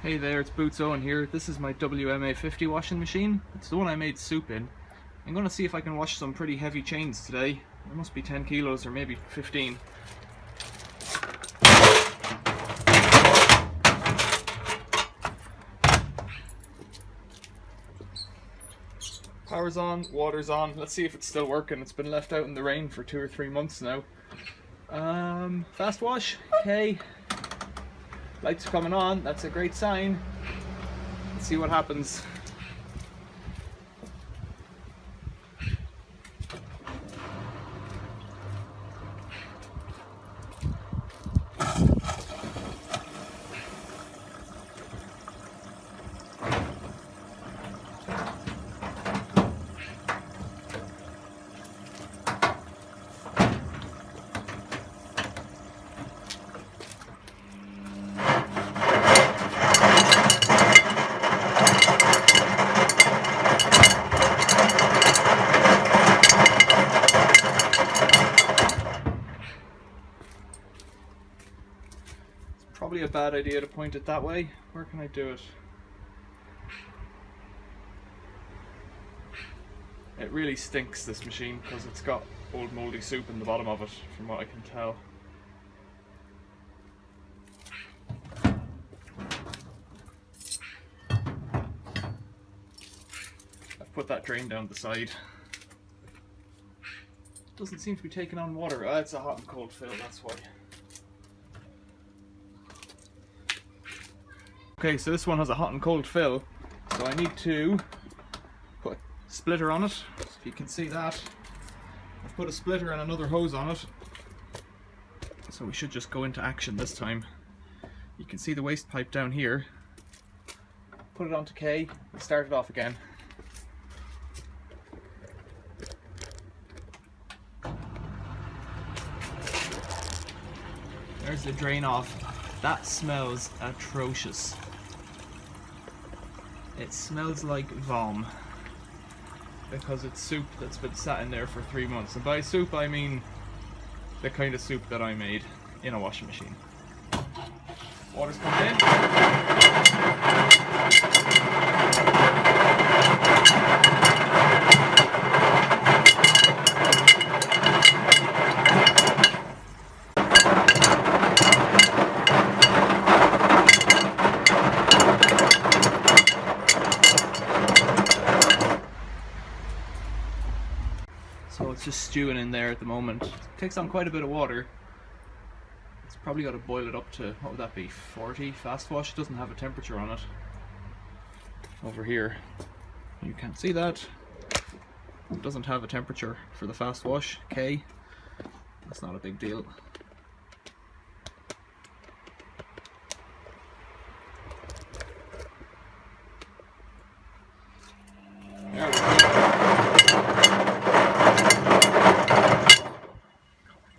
Hey there, it's Boots Owen here. This is my WMA50 washing machine. It's the one I made soup in. I'm going to see if I can wash some pretty heavy chains today. It must be 10 kilos or maybe 15. Power's on, water's on. Let's see if it's still working. It's been left out in the rain for 2 or 3 months now. Fast wash, okay. Lights are coming on, that's a great sign. Let's see what happens. Probably a bad idea to point it that way. Where can I do it? It really stinks, this machine, because it's got old mouldy soup in the bottom of it, from what I can tell. I've put that drain down the side. It doesn't seem to be taking on water. Ah, it's a hot and cold fill, that's why. Okay, so this one has a hot and cold fill, so I need to put a splitter on it. If you can see that, I've put a splitter and another hose on it, so we should just go into action this time. You can see the waste pipe down here. Put it onto K and start it off again. There's the drain off. That smells atrocious. It smells like vom, because it's soup that's been sat in there for 3 months. And by soup I mean the kind of soup that I made in a washing machine. Water's coming in. So it's just stewing in there at the moment. It takes on quite a bit of water. It's probably got to boil it up to, what would that be, 40 fast wash? It doesn't have a temperature on it. Over here, you can't see that. It doesn't have a temperature for the fast wash, K. That's not a big deal. There we go.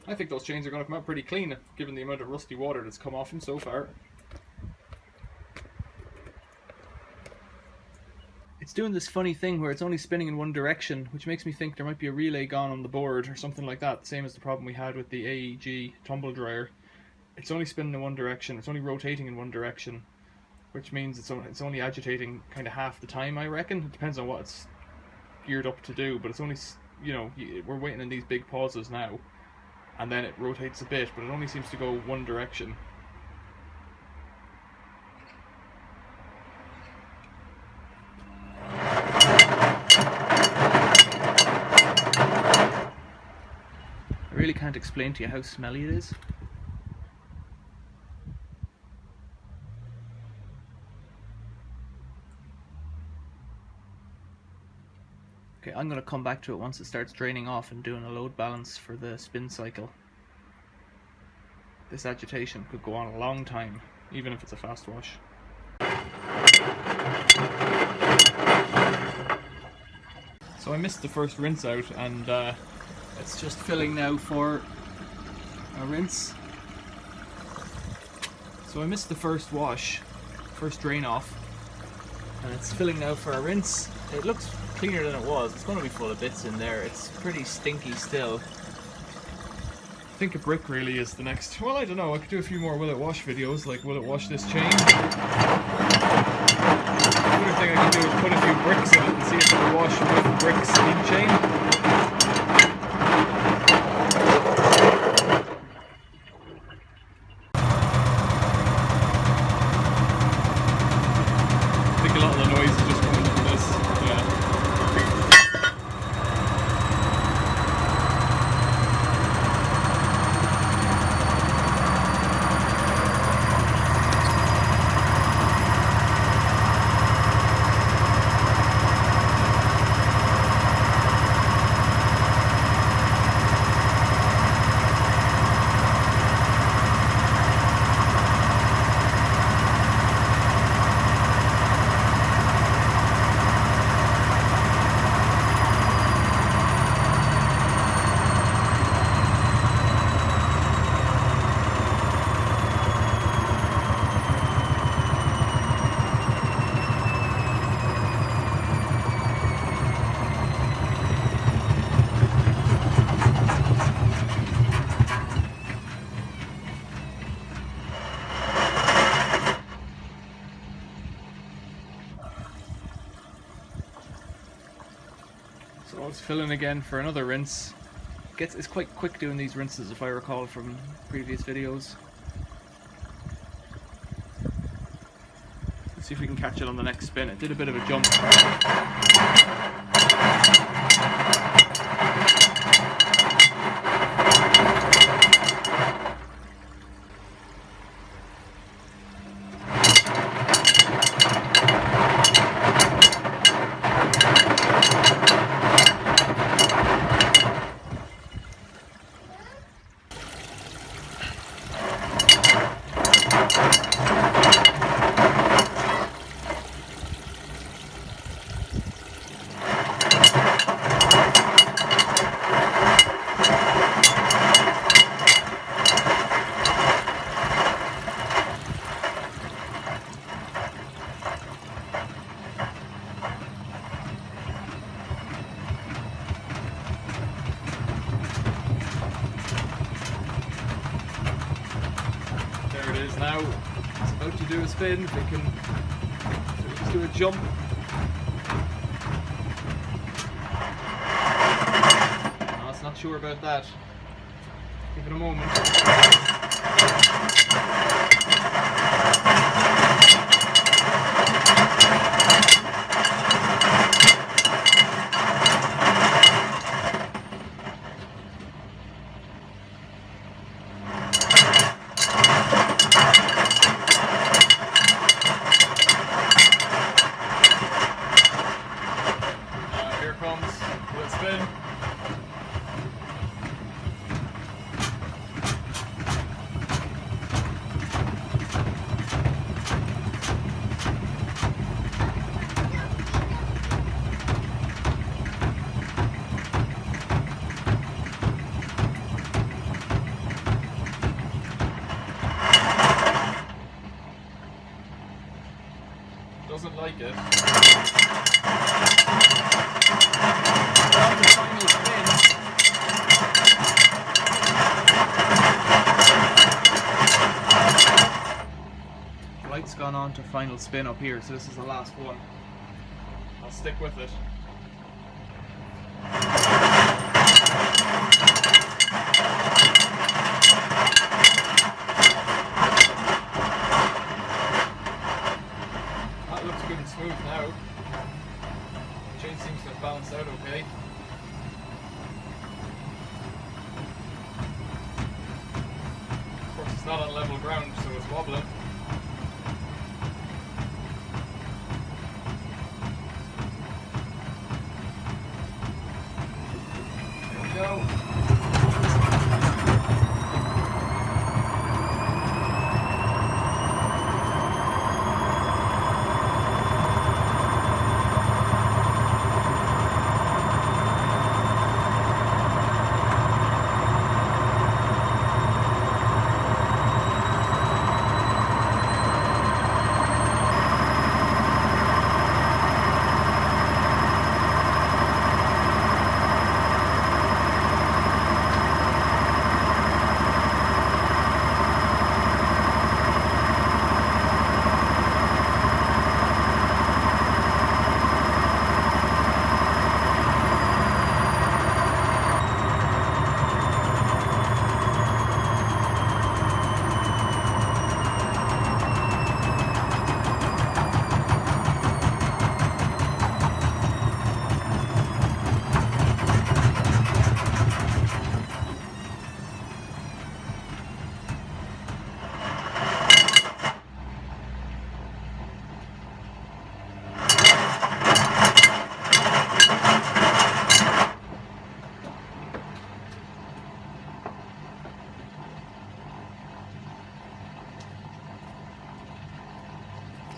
I think those chains are going to come out pretty clean, given the amount of rusty water that's come off them so far. It's doing this funny thing where it's only spinning in one direction, which makes me think there might be a relay gone on the board or something like that, same as the problem we had with the AEG tumble dryer. It's only spinning in one direction, it's only rotating in one direction, which means it's only agitating kind of half the time, I reckon. It depends on what it's geared up to do, but it's only, you know, we're waiting in these big pauses now. And then it rotates a bit, but it only seems to go one direction. I really can't explain to you how smelly it is. Okay, I'm going to come back to it once it starts draining off and doing a load balance for the spin cycle. This agitation could go on a long time, even if it's a fast wash. So I missed the first rinse out, and it's just filling now for a rinse. So I missed the first wash, first drain off, and it's filling now for a rinse. It looks cleaner than it was. It's going to be full of bits in there. It's pretty stinky still. I think a brick really is the next. Well, I don't know. I could do a few more will it wash videos, like will it wash this chain. Another thing I could do is put a few bricks in it and see if it will wash with bricks in chain. I think a lot of the noise is just coming from this. Yeah. So it's filling again for another rinse. It's quite quick doing these rinses if I recall from previous videos. Let's see if we can catch it on the next spin. It did a bit of a jump. Now it's about to do a spin. We can just do a jump. No, it's not sure about that. Give it a moment. Doesn't like it. Final spin. The light's gone on to final spin up here, so this is the last one. I'll stick with it. Smooth now. The chain seems to have balanced out okay. Of course it's not on level ground, so it's wobbling. There we go.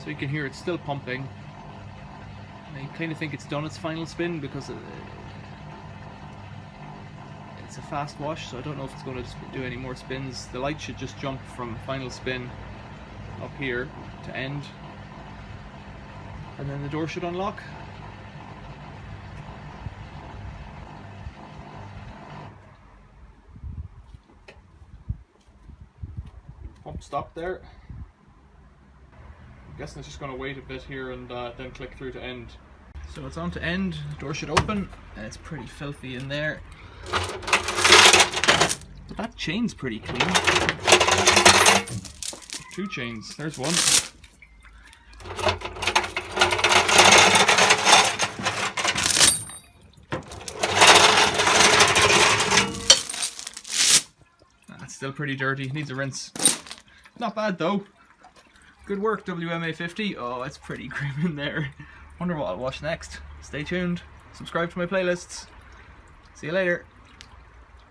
So you can hear it's still pumping. I kind of think it's done its final spin because it's a fast wash, so I don't know if it's going to do any more spins. The light should just jump from final spin up here to end, and then the door should unlock. Pump stop there. I'm guessing it's just going to wait a bit here and then click through to end. So it's on to end, the door should open, and it's pretty filthy in there. But that chain's pretty clean. 2 chains, there's one. That's still pretty dirty, needs a rinse. Not bad though. Good work, WMA50. Oh, it's pretty grim in there. Wonder what I'll watch next. Stay tuned. Subscribe to my playlists. See you later.